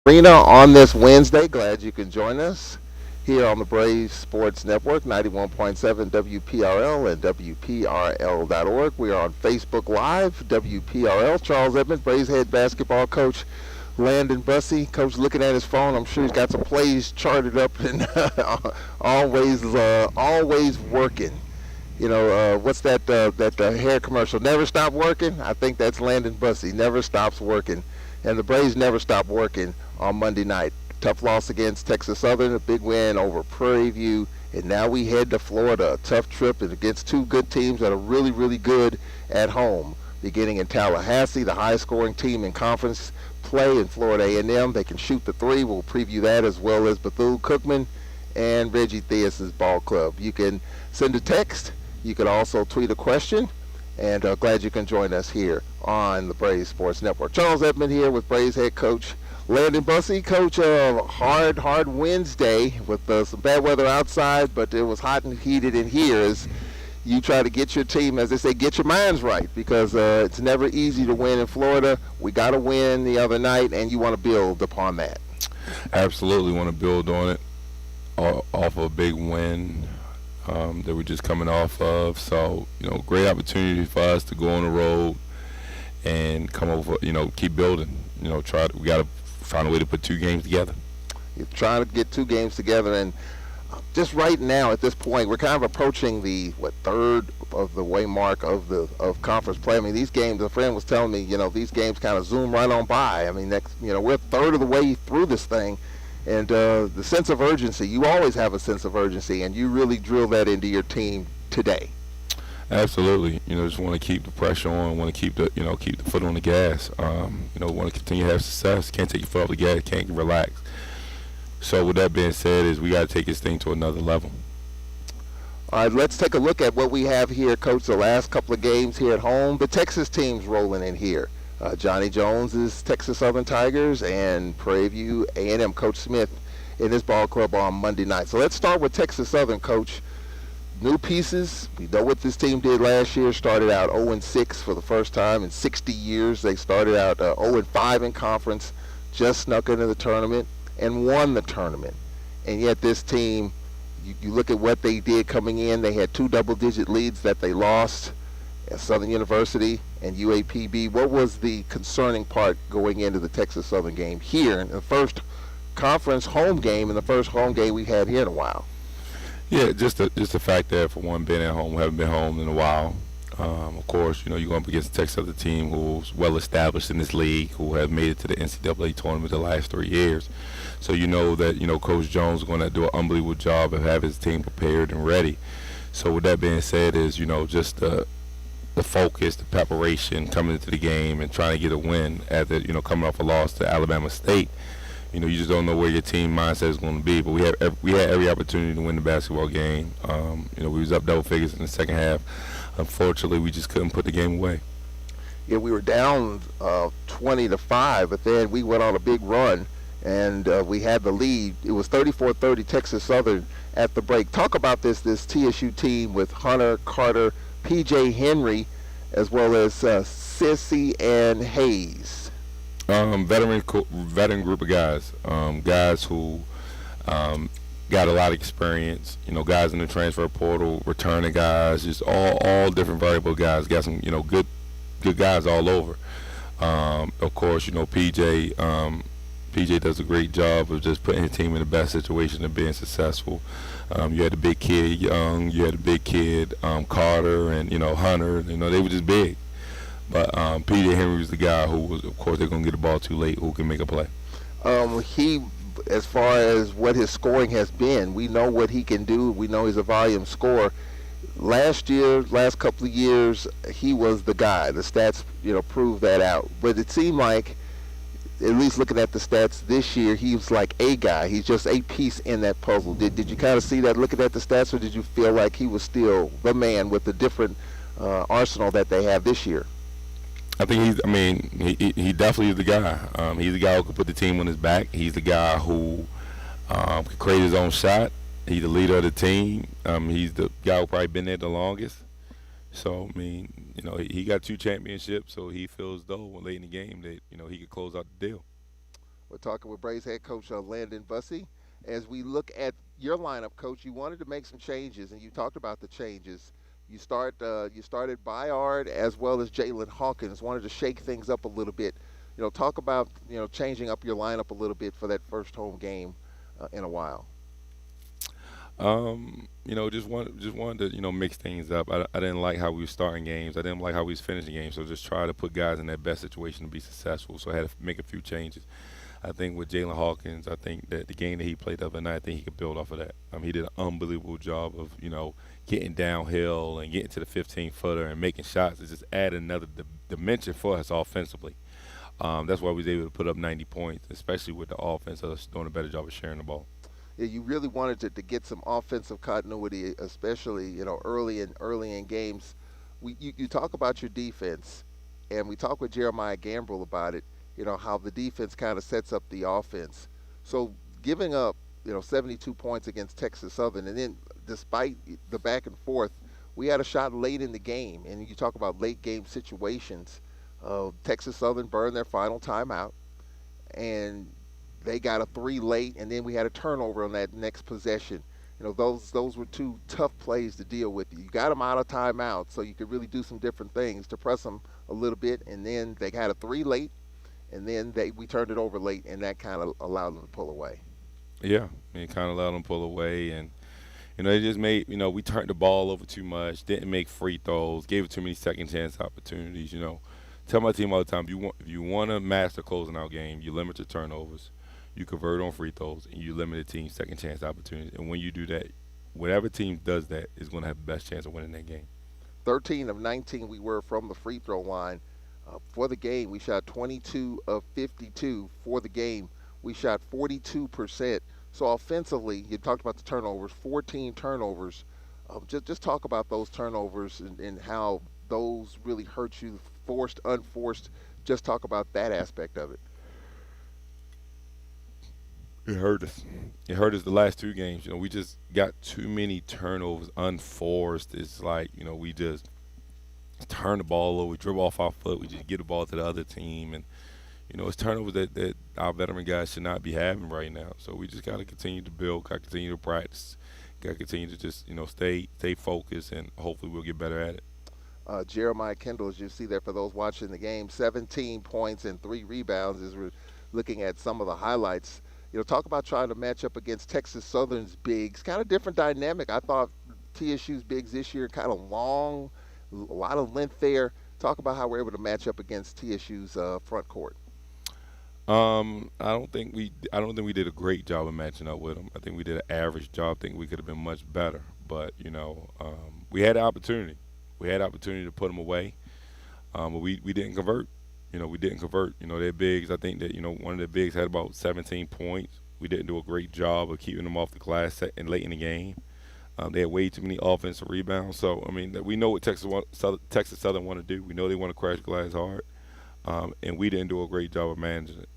Arena on this Wednesday. Glad you can join us here on the Brave Sports Network, 91.7 WPRL and WPRL.org. We are on Facebook Live, WPRL. Charles Edmond, Braves head basketball coach Landon Bussie. Coach looking at his phone. I'm sure he's got some plays charted up and always working. What's that hair commercial? Never stop working. I think that's Landon Bussie. Never stops working, and the Braves never stop working on Monday night. Tough loss against Texas Southern, a big win over Prairie View, and now we head to Florida. A tough trip against two good teams that are really, really good at home. Beginning in Tallahassee, the high-scoring team in conference play in Florida A&M. They can shoot the three. We'll preview that as well as Bethune-Cookman and Reggie Theus's ball club. You can send a text. You can also tweet a question, and glad you can join us here on the Braves Sports Network. Charles Edmond here with Braves head coach Landon Bussie. Coach, hard Wednesday with some bad weather outside, but it was hot and heated in here as you try to get your team, as they say, get your minds right, because it's never easy to win in Florida. We got to win the other night, and you want to build upon that. Absolutely want to build on it off of a big win that we're just coming off of. So, great opportunity for us to go on the road and come over, keep building. We got to find a way to put two games together. You're trying to get two games together, and just right now at this point, we're kind of approaching the third of the way mark of conference play. I mean, these games, a friend was telling me, these games kind of zoom right on by. I mean, we're a third of the way through this thing. And the sense of urgency, you always have a sense of urgency, and you really drill that into your team today. Absolutely. Just want to keep the pressure on, want to keep the foot on the gas. Want to continue to have success. Can't take your foot off the gas, can't relax. So with that being said, is we got to take this thing to another level. All right, let's take a look at what we have here, Coach, the last couple of games here at home. The Texas team's rolling in here. Johnny Jones is Texas Southern Tigers, and Prairie View A&M, Coach Smith in his ball club on Monday night. So let's start with Texas Southern, Coach. New pieces. We know what this team did last year. Started out 0-6 for the first time in 60 years. They started out 0-5 in conference, just snuck into the tournament and won the tournament. And yet this team, you look at what they did coming in. They had two double-digit leads that they lost at Southern University and UAPB. What was the concerning part going into the Texas Southern game here in the first conference home game and the first home game we've had here in a while? Yeah, just the fact that, for one, being at home, we haven't been home in a while. Of course, you're going up against a Texas Southern team who's well established in this league, who have made it to the NCAA tournament the last 3 years. So you know that Coach Jones is going to do an unbelievable job of having his team prepared and ready. So with that being said, is just the focus, the preparation coming into the game and trying to get a win after coming off a loss to Alabama State. You just don't know where your team mindset is going to be. But we had every opportunity to win the basketball game. We was up double figures in the second half. Unfortunately, we just couldn't put the game away. Yeah, we were down 20-5, but then we went on a big run, and we had the lead. It was 34-30 Texas Southern at the break. Talk about this TSU team with Hunter, Carter, P.J. Henry, as well as Sissy and Hayes. Veteran group of guys, guys who got a lot of experience. Guys in the transfer portal, returning guys, just all different variable guys. Got some good guys all over. Of course, PJ does a great job of just putting his team in the best situation of being successful. You had the big kid Young, you had the big kid Carter, and Hunter. They were just big. But P.J. Henry was the guy who was, of course, they're going to get the ball too late, who can make a play. He, as far as what his scoring has been, we know what he can do. We know he's a volume scorer. Last couple of years, he was the guy. The stats, prove that out. But it seemed like, at least looking at the stats this year, he was like a guy. He's just a piece in that puzzle. Did you kind of see that looking at the stats, or did you feel like he was still the man with the different arsenal that they have this year? I think he definitely is the guy. He's the guy who can put the team on his back. He's the guy who can create his own shot. He's the leader of the team. He's the guy who probably been there the longest. So, he got 2 championships, so he feels though late in the game that, he could close out the deal. We're talking with Braves head coach Landon Bussie. As we look at your lineup, coach, you wanted to make some changes, and you talked about the changes. You started Byard as well as Jalen Hawkins. Wanted to shake things up a little bit. Talk about changing up your lineup a little bit for that first home game in a while. Just wanted to mix things up. I didn't like how we were starting games. I didn't like how we was finishing games. So just try to put guys in their best situation to be successful. So I had to make a few changes. I think with Jalen Hawkins, I think that the game that he played the other night, I think he could build off of that. He did an unbelievable job of getting downhill and getting to the 15-footer and making shots. It just add another dimension for us offensively. That's why we was able to put up 90 points, especially with the offense us doing a better job of sharing the ball. Yeah, you really wanted to get some offensive continuity, especially early in games. You talk about your defense, and we talk with Jeremiah Gambrell about it. How the defense kind of sets up the offense. So giving up 72 points against Texas Southern, and then despite the back and forth, we had a shot late in the game, and you talk about late game situations. Texas Southern burned their final timeout, and they got a three late, and then we had a turnover on that next possession. Those were two tough plays to deal with. You got them out of timeout, so you could really do some different things to press them a little bit, and then they had a three late, and then we turned it over late, and that kind of allowed them to pull away. Yeah, it kind of allowed them to pull away, and it just made we turned the ball over too much, didn't make free throws, gave it too many second chance opportunities. Tell my team all the time, if you want to master closing out game, you limit your turnovers, you convert on free throws, and you limit the team's second chance opportunities. And when you do that, whatever team does that is going to have the best chance of winning that game. 13 of 19 we were from the free throw line. For the game, we shot 22 of 52 for the game. We shot 42%. So offensively, you talked about the turnovers, 14 turnovers. Just talk about those turnovers and how those really hurt you, forced, unforced. Just talk about that aspect of it. It hurt us. It hurt us the last two games. We just got too many turnovers, unforced. It's like we just turn the ball over, we dribble off our foot, we just get the ball to the other team, and it's turnovers that our veteran guys should not be having right now. So we just got to continue to build, got to continue to practice, got to continue to just stay focused, and hopefully we'll get better at it. Jeremiah Kendall, as you see there for those watching the game, 17 points and 3 rebounds as we're looking at some of the highlights. Talk about trying to match up against Texas Southern's bigs. Kind of different dynamic. I thought TSU's bigs this year kind of long, a lot of length there. Talk about how we're able to match up against TSU's front court. I don't think we did a great job of matching up with them. I think we did an average job. I think we could have been much better, but we had the opportunity. We had the opportunity to put them away, but we didn't convert. We didn't convert. Their bigs. I think that one of their bigs had about 17 points. We didn't do a great job of keeping them off the glass and late in the game. They had way too many offensive rebounds. So we know what Texas Southern want to do. We know they want to crash glass hard, and we didn't do a great job of managing it.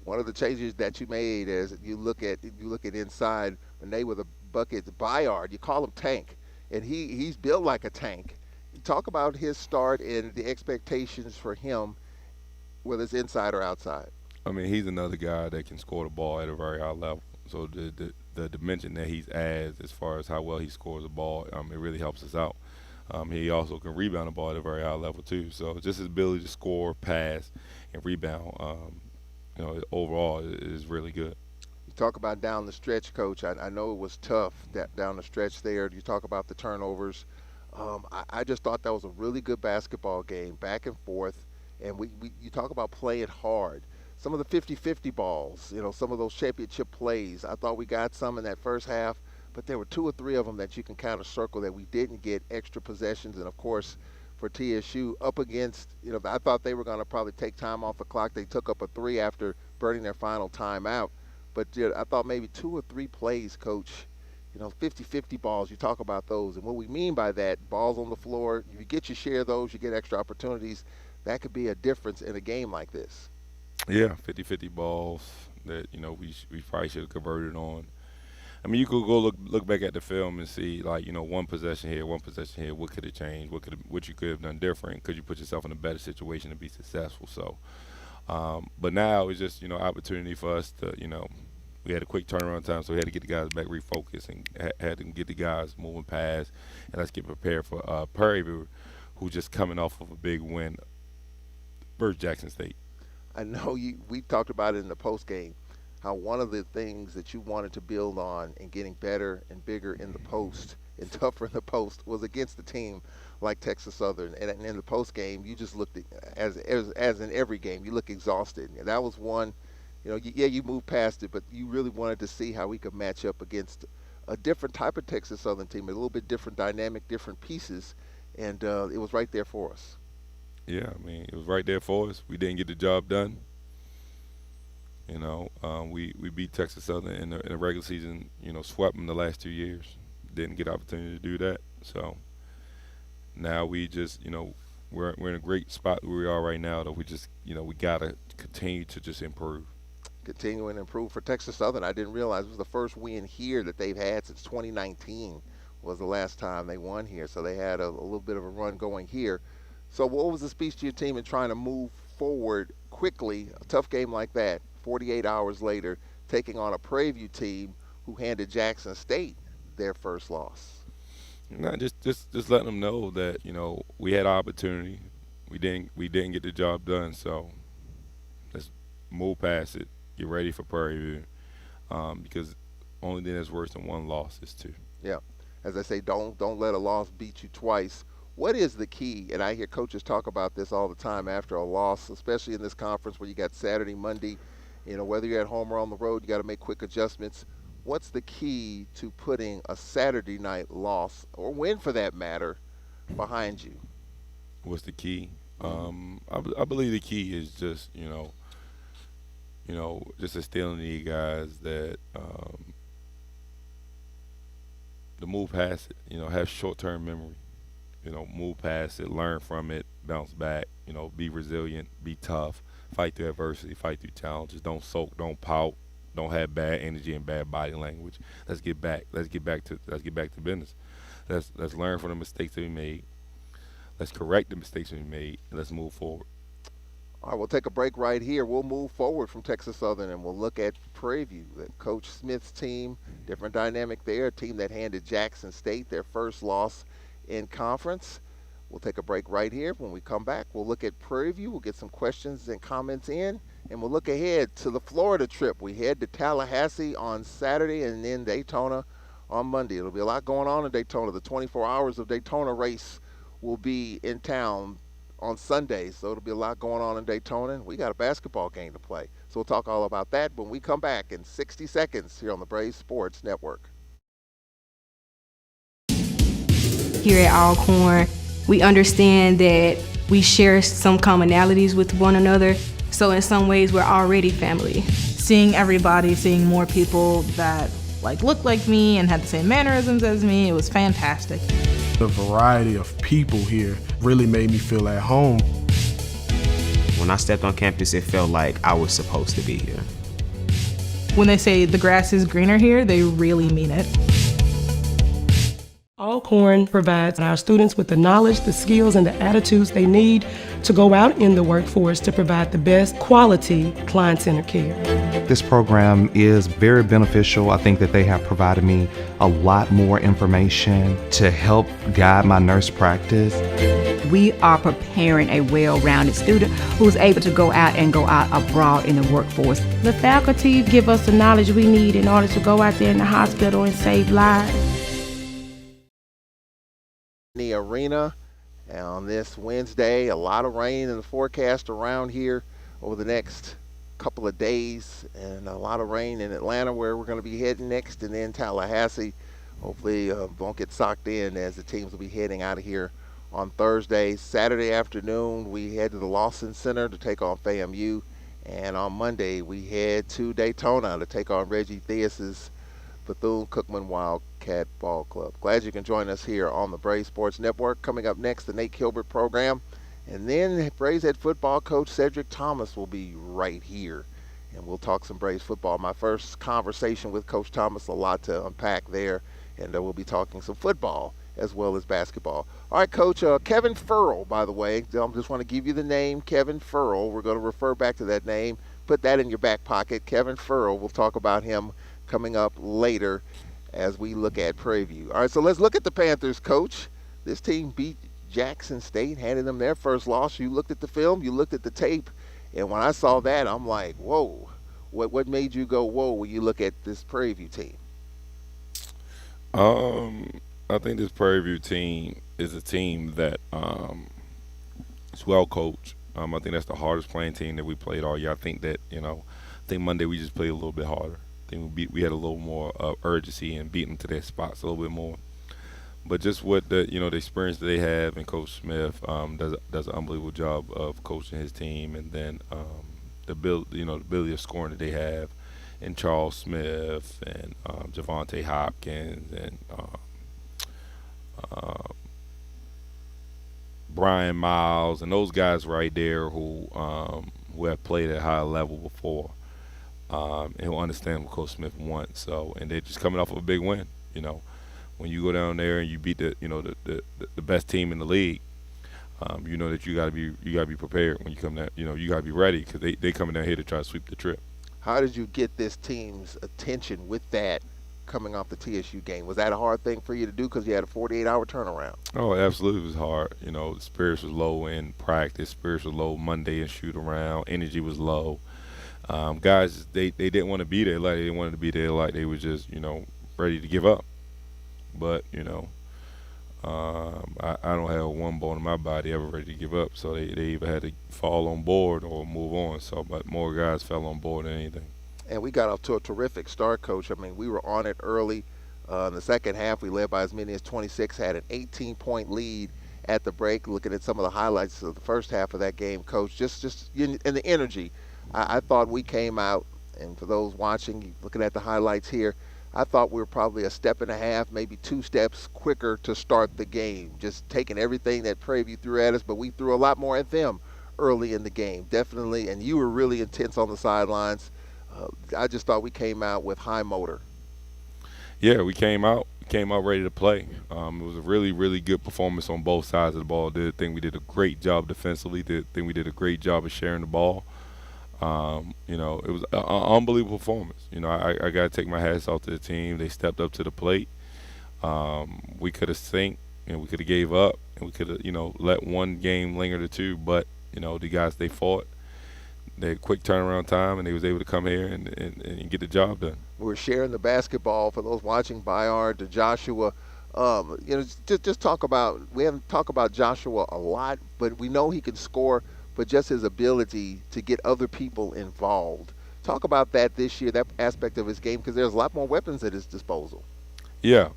One of the changes that you made is you look at inside Renee with a bucket, Bayard. You call him Tank, and he's built like a tank. You talk about his start and the expectations for him, whether it's inside or outside. He's another guy that can score the ball at a very high level. So the dimension that he's adds as far as how well he scores the ball, it really helps us out. He also can rebound the ball at a very high level too. So just his ability to score, pass, and rebound, overall is really good. You talk about down the stretch, Coach. I know it was tough down the stretch there. You talk about the turnovers. I just thought that was a really good basketball game, back and forth. And you talk about playing hard. Some of the 50-50 balls, some of those championship plays. I thought we got some in that first half, but there were two or three of them that you can kind of circle that we didn't get extra possessions. And, of course, for TSU, up against, I thought they were going to probably take time off the clock. They took up a three after burning their final timeout. But I thought maybe two or three plays, Coach, 50-50 balls, you talk about those. And what we mean by that, balls on the floor, if you get your share of those, you get extra opportunities. That could be a difference in a game like this. Yeah, 50-50 balls that we probably should have converted on. You could go look back at the film and see one possession here, one possession here. What could have changed? What you could have done different? Could you put yourself in a better situation to be successful? So But now it's just opportunity for us to we had a quick turnaround time, so we had to get the guys back refocused and had to get the guys moving past, and let's get prepared for Prairie View, who's just coming off of a big win versus Jackson State. I know we talked about it in the post game, how one of the things that you wanted to build on and getting better and bigger in the post and tougher in the post was against a team like Texas Southern. And in the post game, you just looked as in every game, you look exhausted. And that was one. You moved past it, but you really wanted to see how we could match up against a different type of Texas Southern team, a little bit different dynamic, different pieces, and it was right there for us. Yeah, I mean, it was right there for us. We didn't get the job done. We beat Texas Southern in the regular season. Swept them the last 2 years. Didn't get opportunity to do that. So now we just we're in a great spot where we are right now. That we just we gotta continue to just improve. Continuing to improve for Texas Southern. I didn't realize it was the first win here that they've had since 2019 was the last time they won here. So they had a little bit of a run going here. So what was the speech to your team in trying to move forward quickly, a tough game like that, 48 hours later, taking on a Prairie View team who handed Jackson State their first loss? Just letting them know that we had opportunity. We didn't get the job done. So let's move past it. Get ready for Prairie View, because only thing that's worse than one loss is two. Yeah, as I say, don't let a loss beat you twice. What is the key? And I hear coaches talk about this all the time after a loss, especially in this conference where you got Saturday, Monday. Whether you're at home or on the road, you got to make quick adjustments. What's the key to putting a Saturday night loss, or win for that matter, behind you? What's the key? I believe the key is just just instilling in you guys that to move past it. Have short-term memory. Move past it, learn from it, bounce back. Be resilient, be tough, fight through adversity, fight through challenges. Don't sulk, don't pout, don't have bad energy and bad body language. Let's get back. Let's get back to business. Let's learn from the mistakes that we made. Let's correct the mistakes we made, and let's move forward. All right, we'll take a break right here. We'll move forward from Texas Southern and we'll look at Prairie View, Coach Smith's team, different dynamic there, a team that handed Jackson State their first loss in conference. We'll take a break right here. When we come back, we'll look at Prairie View. We'll get some questions and comments in, and we'll look ahead to the Florida trip. We head to Tallahassee on Saturday and then Daytona on Monday. It'll be a lot going on in Daytona. The 24 Hours of Daytona race will be in town on Sunday, so it'll be a lot going on in Daytona. We got a basketball game to play. So we'll talk all about that when we come back in 60 seconds here on the Braves Sports Network. Here at Alcorn, we understand that we share some commonalities with one another. So in some ways, we're already family. Seeing everybody, seeing more people that looked like me and had the same mannerisms as me, it was fantastic. The variety of people here really made me feel at home. When I stepped on campus, it felt like I was supposed to be here. When they say the grass is greener here, they really mean it. Alcorn provides our students with the knowledge, the skills, and the attitudes they need to go out in the workforce to provide the best quality client-centered care. This program is very beneficial. I think that they have provided me a lot more information to help guide my nurse practice. We are preparing a well-rounded student who's able to go out abroad in the workforce. The faculty give us the knowledge we need in order to go out there in the hospital and save lives. The arena on this Wednesday, a lot of rain in the forecast around here over the next couple of days, and a lot of rain in Atlanta where we're going to be heading next, and then Tallahassee. Hopefully won't get socked in as the teams will be heading out of here on Thursday. Saturday afternoon we head to the Lawson Center to take on FAMU, and on Monday we head to Daytona to take on Reggie Theus's Bethune-Cookman Wildcat Ball Club. Glad you can join us here on the Braves Sports Network. Coming up next, the Nate Kilbert program. And then Braves head football coach Cedric Thomas will be right here. And we'll talk some Braves football. My first conversation with Coach Thomas, a lot to unpack there. And we'll be talking some football as well as basketball. All right, Coach, Kevin Furl, by the way. I just want to give you the name, Kevin Furl. We're going to refer back to that name. Put that in your back pocket. Kevin Furl. We'll talk about him coming up later as we look at Prairie View. All right, so let's look at the Panthers, Coach. This team beat Jackson State, handed them their first loss. You looked at the film, you looked at the tape, and when I saw that, I'm like, whoa. What made you go, whoa, when you look at this Prairie View team? I think this Prairie View team is a team that is well coached. I think that's the hardest playing team that we played all year. I think that, I think Monday we just played a little bit harder. I think we had a little more urgency and beat them to their spots a little bit more. But just what the experience that they have, and Coach Smith does an unbelievable job of coaching his team, and then the ability of scoring that they have, and Charles Smith and Javante Hopkins and Brian Miles and those guys right there who have played at a high level before, and who understand what Coach Smith wants. So, and they're just coming off of a big win. When you go down there and you beat the best team in the league, you know that you gotta be prepared when you come down. You gotta be ready, because they coming down here to try to sweep the trip. How did you get this team's attention with that coming off the TSU game? Was that a hard thing for you to do because you had a 48-hour turnaround? Oh, absolutely, it was hard. The spirits was low in practice. Spirits was low Monday in shoot around. Energy was low. Guys, they didn't want to be there. Like, they wanted to be there like they were just ready to give up. But I don't have one bone in my body ever ready to give up. So they either had to fall on board or move on. So, but more guys fell on board than anything. And we got off to a terrific start, Coach. I mean, we were on it early. In the second half, we led by as many as 26, had an 18-point lead at the break. Looking at some of the highlights of the first half of that game, Coach, just in the energy, I thought we came out, and for those watching, looking at the highlights here, I thought we were probably a step and a half, maybe 2 steps quicker to start the game, just taking everything that Prairie View threw at us, but we threw a lot more at them early in the game, definitely, and you were really intense on the sidelines. I just thought we came out with high motor. Yeah, we came out ready to play. It was a really, really good performance on both sides of the ball. I think we did a great job defensively. I think we did a great job of sharing the ball. It was an unbelievable performance. I got to take my hats off to the team. They stepped up to the plate. We could have synced, and we could have gave up, and we could have, let one game linger to 2. But, the guys, they fought. They had quick turnaround time, and they was able to come here and get the job done. We're sharing the basketball for those watching. Bayard to Joshua. Just talk about. We haven't talked about Joshua a lot, but we know he can score. But just his ability to get other people involved. Talk about that this year, that aspect of his game, because there's a lot more weapons at his disposal. Yeah,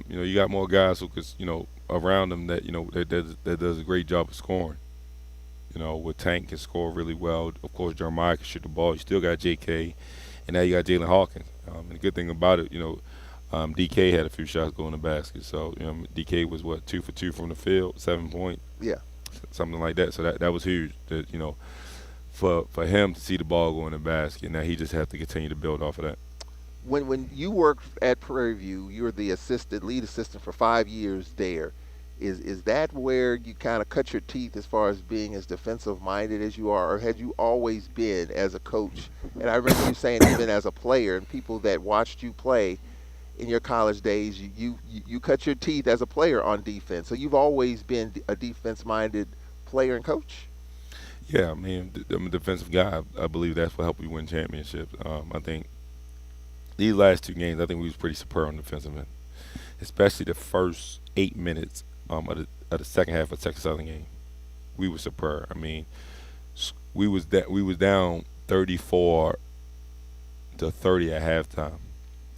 you got more guys who could, around him that that does a great job of scoring. With Tank can score really well. Of course, Jeremiah can shoot the ball. You still got J.K., and now you got Jalen Hawkins. And the good thing about it, DK had a few shots going in the basket. So, DK was, 2 for 2 from the field, 7 points. Yeah. Something like that. So that was huge. That, for him to see the ball go in the basket, now he just has to continue to build off of that. When you worked at Prairie View, you were the lead assistant for 5 years there. Is that where you kind of cut your teeth as far as being as defensive-minded as you are, or had you always been as a coach? And I remember you saying even as a player, and people that watched you play in your college days, you cut your teeth as a player on defense. So you've always been a defense-minded player and coach? Yeah, I mean, I'm a defensive guy. I believe that's what helped me win championships. I think these last 2 games, I think we was pretty superb on the defensive end, especially the first 8 minutes of the second half of the Texas Southern game. We were superb. I mean, we was down 34-30 at halftime.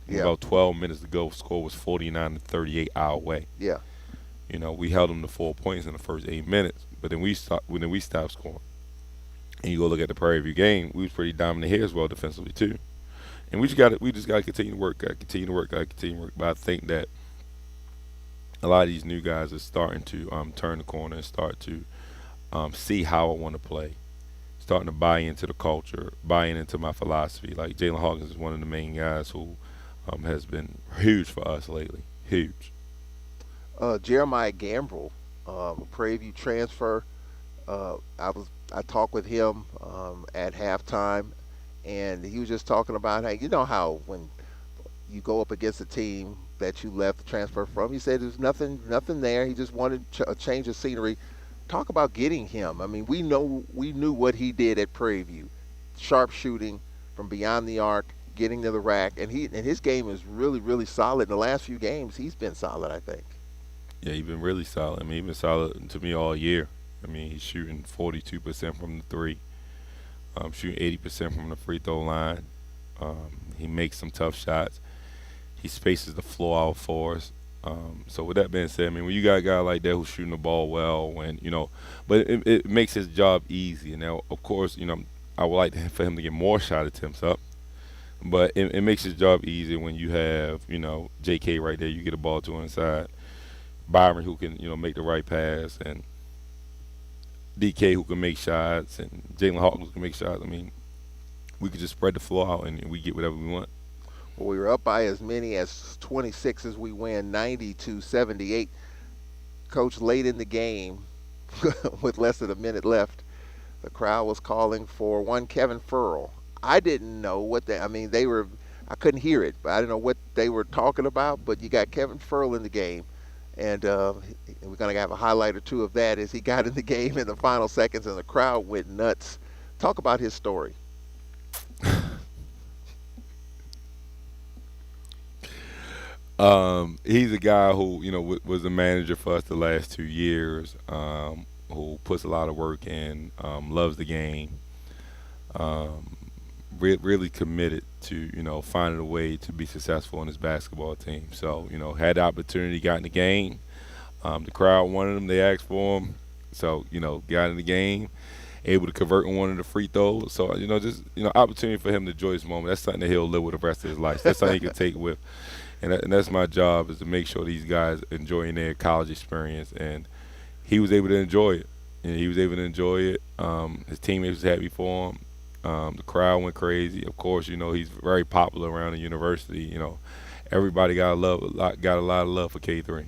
Yeah. About 12 minutes to go, score was 49-38 our way. Yeah. We held them to 4 points in the first 8 minutes, but then we stopped scoring. And you go look at the Prairie View game, we was pretty dominant here as well defensively too. And we just got to continue to work. But I think that a lot of these new guys are starting to turn the corner and start to see how I want to play, starting to buy into the culture, buying into my philosophy. Like Jalen Hawkins is one of the main guys who has been huge for us lately. Huge. Jeremiah Gambrell, Prairie View transfer. I talked with him at halftime, and he was just talking about how how when you go up against a team that you left the transfer from, he said there's nothing there. He just wanted a change of scenery. Talk about getting him. I mean, we knew what he did at Prairie View, sharp shooting from beyond the arc, getting to the rack, and his game is really solid. In the last few games, he's been solid, I think. Yeah, he's been really solid. I mean, he's been solid to me all year. I mean, he's shooting 42% from the three, shooting 80% from the free throw line. He makes some tough shots. He spaces the floor out for us. So with that being said, I mean, when you got a guy like that who's shooting the ball well, but it makes his job easy. Now, of course, I would like for him to get more shot attempts up, but it makes his job easy when you have, J.K. right there. You get a ball to inside. Byron who can, make the right pass, and DK who can make shots, and Jalen Hawkins who can make shots. I mean, we could just spread the floor out and we get whatever we want. Well, we were up by as many as 26 as we win, 90-78. Coach, late in the game, with less than a minute left, the crowd was calling for one Kevin Furl. I didn't know I couldn't hear it, but I didn't know what they were talking about, but you got Kevin Furl in the game. And we're going to have a highlight or two of that as he got in the game in the final seconds, and the crowd went nuts. Talk about his story. He's a guy who, was a manager for us the last 2 years, who puts a lot of work in, loves the game, really committed to, finding a way to be successful in his basketball team. So, had the opportunity, got in the game. The crowd wanted him. They asked for him. So, got in the game, able to convert on one of the free throws. So, opportunity for him to enjoy his moment. That's something that he'll live with the rest of his life. That's something he can take with. And that's my job, is to make sure these guys enjoying their college experience. And he was able to enjoy it. His teammates was happy for him. The crowd went crazy. Of course, he's very popular around the university. Everybody got a lot of love for K3.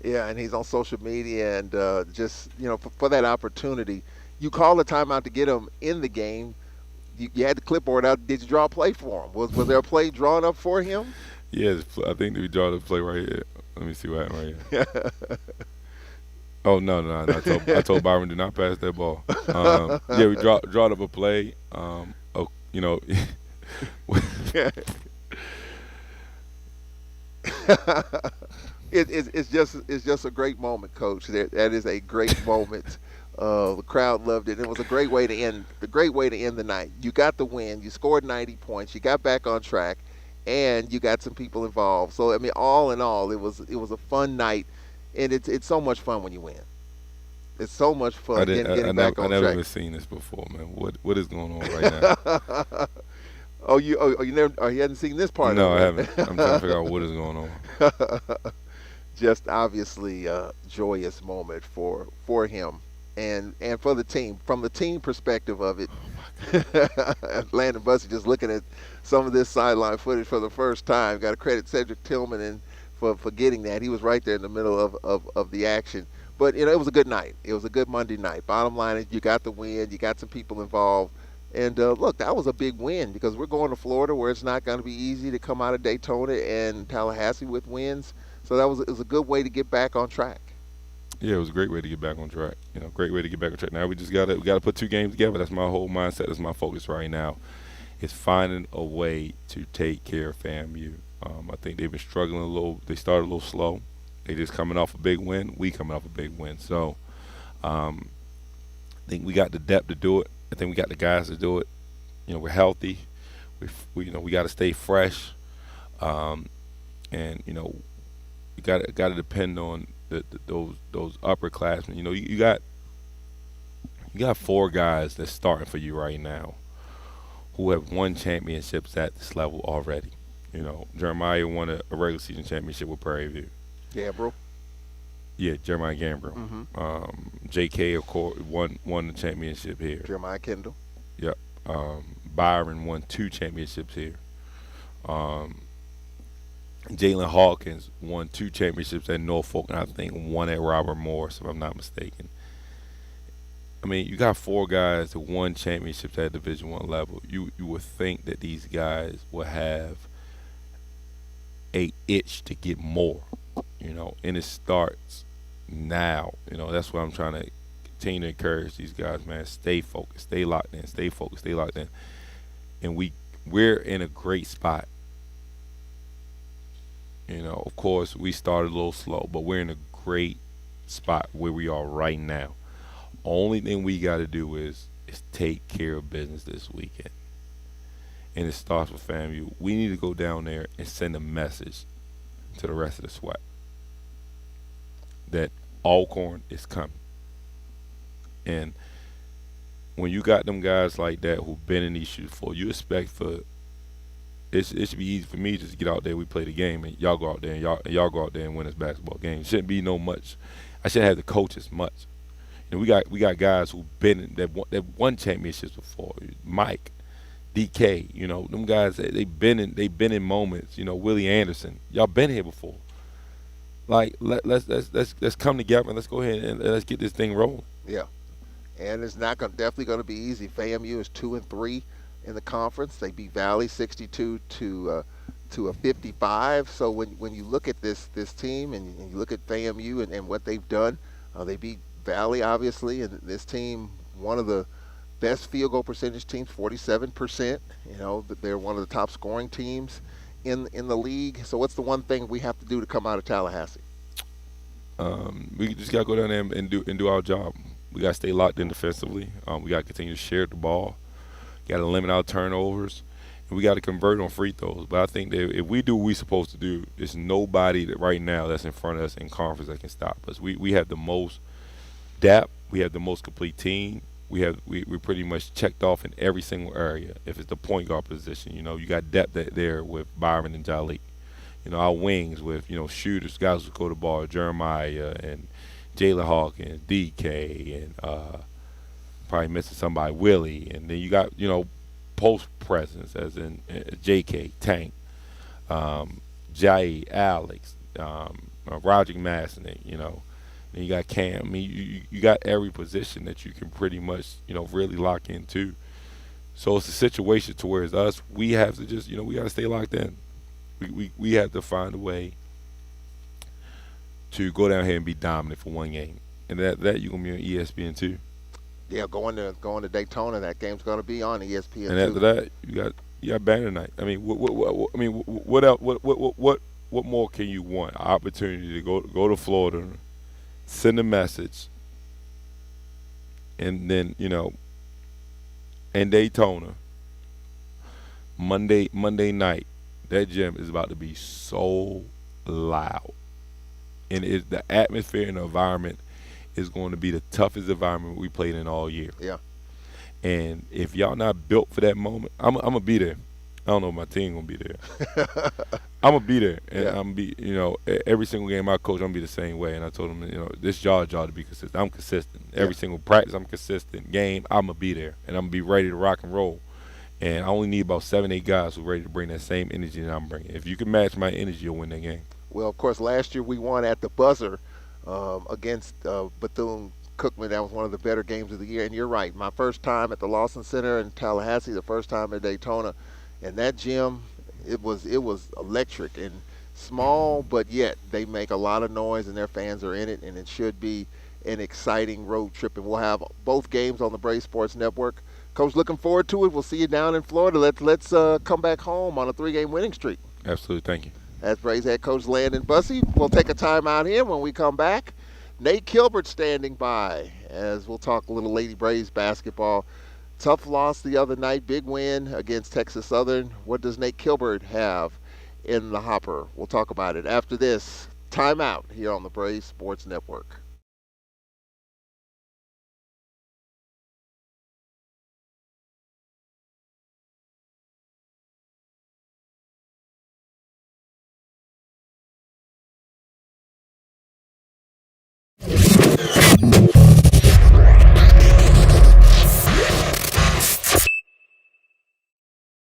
Yeah, and he's on social media, and for that opportunity, you called the timeout to get him in the game. You had the clipboard out. Did you draw a play for him? Was there a play drawn up for him? Yeah, I think we draw the play right here. Let me see what happened right here. Oh, no. I told Byron, do not pass that ball. Yeah, we drawed up a play. It's just a great moment, Coach. That is a great moment. The crowd loved it. It was a great way to end the night. You got the win. You scored 90 points. You got back on track, and you got some people involved. So I mean, all in all, it was a fun night, and it's so much fun when you win. It's so much fun getting back on track. I never even seen this before, man. What is going on right now? You hadn't seen this part? No, I haven't. I'm trying to figure out what is going on. Just obviously a joyous moment for him and for the team. From the team perspective of it, Landon Bussie just looking at some of this sideline footage for the first time. Got to credit Cedric Tillman for getting that. He was right there in the middle of the action. But, it was a good night. It was a good Monday night. Bottom line is you got the win. You got some people involved. And, look, that was a big win because we're going to Florida where it's not going to be easy to come out of Daytona and Tallahassee with wins. So it was a good way to get back on track. Yeah, it was a great way to get back on track. Great way to get back on track. Now we got to put two games together. That's my whole mindset. That's my focus right now. Is finding a way to take care of FAMU. I think they've been struggling a little. They started a little slow. They just coming off a big win. We coming off a big win. So I think we got the depth to do it. I think we got the guys to do it. We're healthy. We got to stay fresh. And you got to depend on those upperclassmen. You got four guys that's starting for you right now who have won championships at this level already. Jeremiah won a regular season championship with Prairie View. Gambrell. Yeah, Jeremiah Gambrell. Mm-hmm. J.K. of course won the championship here. Jeremiah Kendall. Yep. Byron won 2 championships here. Jalen Hawkins won 2 championships at Norfolk, and I think one at Robert Morris, if I'm not mistaken. I mean, you got 4 guys that won championships at Division I level. You would think that these guys will have a itch to get more, and it starts now. That's what I'm trying to continue to encourage these guys, man. Stay focused, stay locked in, stay focused, stay locked in. And we're in a great spot. Of course, we started a little slow, but we're in a great spot where we are right now. Only thing we got to do is take care of business this weekend. And it starts with FAMU. We need to go down there and send a message to the rest of the SWAT that Alcorn is coming. And when you got them guys like that who've been in these shoes before, you expect it should be easy for me just to get out there, we play the game, and y'all go out there and y'all go out there and win this basketball game. It shouldn't be no much. I shouldn't have to coach as much. We got guys who've been that won championships before. Mike, DK, them guys they've been in moments. Willie Anderson, y'all been here before. Like let's come together and let's go ahead and let's get this thing rolling. Yeah, and it's not definitely going to be easy. FAMU is 2-3 in the conference. They beat Valley 62 to a 55. So when you look at this team and you look at FAMU and what they've done, they beat Valley obviously, and this team, one of the best field goal percentage teams, 47%. They're one of the top scoring teams in the league. So what's the one thing we have to do to come out of Tallahassee? We just gotta go down there and do our job. We gotta stay locked in defensively. We gotta continue to share the ball. Gotta limit our turnovers. And we gotta convert on free throws. But I think that if we do what we're supposed to do, there's nobody that right now that's in front of us in conference that can stop us. We have the most depth. We have the most complete team. We pretty much checked off in every single area. If it's the point guard position, you got depth there with Byron and Jalik. Our wings with shooters, guys who go to ball, Jeremiah and Jalen Hawkins, DK, and probably missing somebody, Willie, and then you got post presence as in JK, Tank, Jai, Alex, Roger Masnick, Then you got Cam. I mean, you got every position that you can pretty much, really lock into. So it's a situation to where it's us. We have to just, we got to stay locked in. We have to find a way to go down here and be dominant for one game, and that you're gonna be on ESPN too. Yeah, going to Daytona, that game's gonna be on ESPN. And after that, you got banner night. I mean, what else? What more can you want? An opportunity to go to Florida, send a message, and then and Daytona. Monday night, that gym is about to be so loud, and the atmosphere and the environment is going to be the toughest environment we played in all year. Yeah. And if y'all not built for that moment, I'm gonna be there. I don't know if my team gonna be there. I'm gonna be there, and I'm gonna be, every single game I coach, I'm gonna be the same way. And I told them, this y'all job to be consistent. I'm consistent. Every single practice, I'm consistent. Game, I'm gonna be there, and I'm gonna be ready to rock and roll. And I only need about 7-8 guys who are ready to bring that same energy that I'm bringing. If you can match my energy, you'll win that game. Well, of course, last year we won at the buzzer against Bethune-Cookman. That was one of the better games of the year. And you're right, my first time at the Lawson Center in Tallahassee, the first time at Daytona, and that gym, it was electric and small, but yet they make a lot of noise and their fans are in it, and it should be an exciting road trip. And we'll have both games on the Braves Sports Network. Coach, looking forward to it. We'll see you down in Florida. Let's come back home on a 3-game winning streak. Absolutely. Thank you. That's Braves head coach Landon Bussie. We'll take a time out here. When we come back, Nate Kilbert standing by as we'll talk a little Lady Braves basketball. Tough loss the other night, big win against Texas Southern. What does Nate Kilbert have in the hopper? We'll talk about it after this timeout here on the Braves Sports Network.